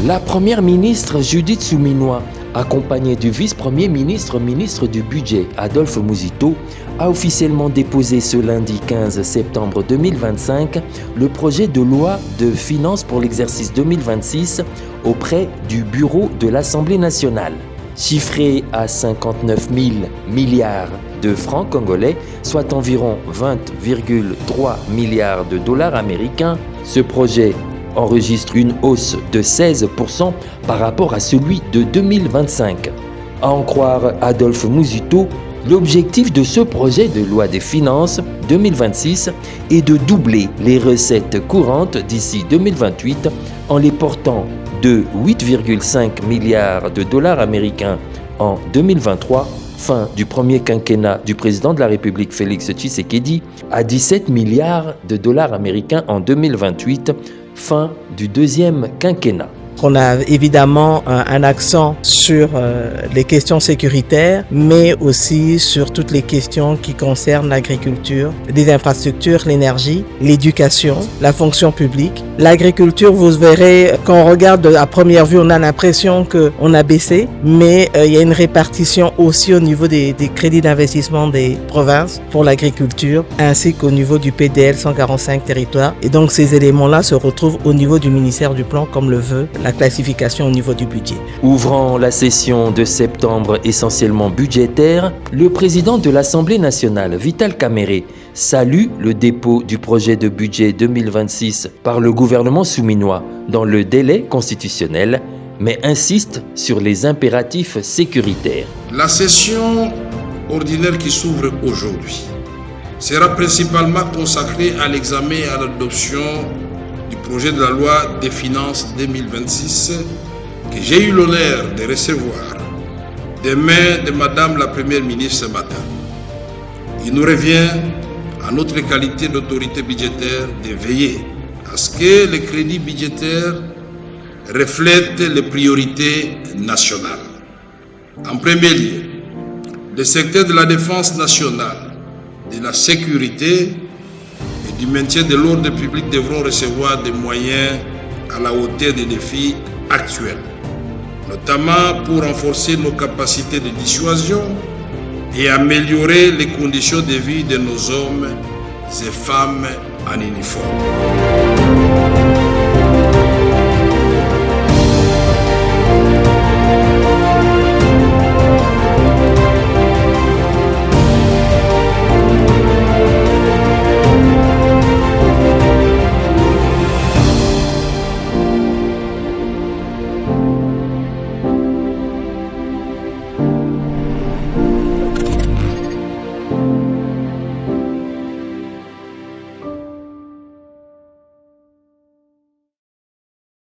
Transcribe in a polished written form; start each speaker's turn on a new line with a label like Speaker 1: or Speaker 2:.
Speaker 1: La première ministre Judith Souminois, accompagnée du vice-premier ministre, ministre du Budget Adolphe Mouzito, a officiellement déposé ce lundi 15 septembre 2025 le projet de loi de finances pour l'exercice 2026 auprès du bureau de l'Assemblée nationale. Chiffré à 59 000 milliards de francs congolais, soit environ 20,3 milliards de dollars américains, ce projet enregistre une hausse de 16% par rapport à celui de 2025. À en croire Adolphe Mouzito, l'objectif de ce projet de loi des finances 2026 est de doubler les recettes courantes d'ici 2028 en les portant de 8,5 milliards de dollars américains en 2023, fin du premier quinquennat du président de la République Félix Tshisekedi, à 17 milliards de dollars américains en 2028, fin du deuxième quinquennat.
Speaker 2: On a évidemment un accent sur les questions sécuritaires, mais aussi sur toutes les questions qui concernent l'agriculture, les infrastructures, l'énergie, l'éducation, la fonction publique. L'agriculture, vous verrez, quand on regarde à première vue, on a l'impression qu'on a baissé, mais il y a une répartition aussi au niveau des crédits d'investissement des provinces pour l'agriculture, ainsi qu'au niveau du PDL 145 territoires. Et donc ces éléments-là se retrouvent au niveau du ministère du Plan, comme le veut la classification au niveau du budget.
Speaker 1: Ouvrant la session de septembre essentiellement budgétaire, le président de l'Assemblée nationale, Vital Kamerhe, salue le dépôt du projet de budget 2026 par le gouvernement souminois dans le délai constitutionnel, mais insiste sur les impératifs sécuritaires.
Speaker 3: La session ordinaire qui s'ouvre aujourd'hui sera principalement consacrée à l'examen et à l'adoption du projet de la loi des finances 2026 que j'ai eu l'honneur de recevoir des mains de Madame la Première ministre ce matin. Il nous revient, à notre qualité d'autorité budgétaire, de veiller à ce que les crédits budgétaires reflètent les priorités nationales. En premier lieu, le secteur de la défense nationale, de la sécurité et du maintien de l'ordre public devront recevoir des moyens à la hauteur des défis actuels, notamment pour renforcer nos capacités de dissuasion et améliorer les conditions de vie de nos hommes et femmes en uniforme.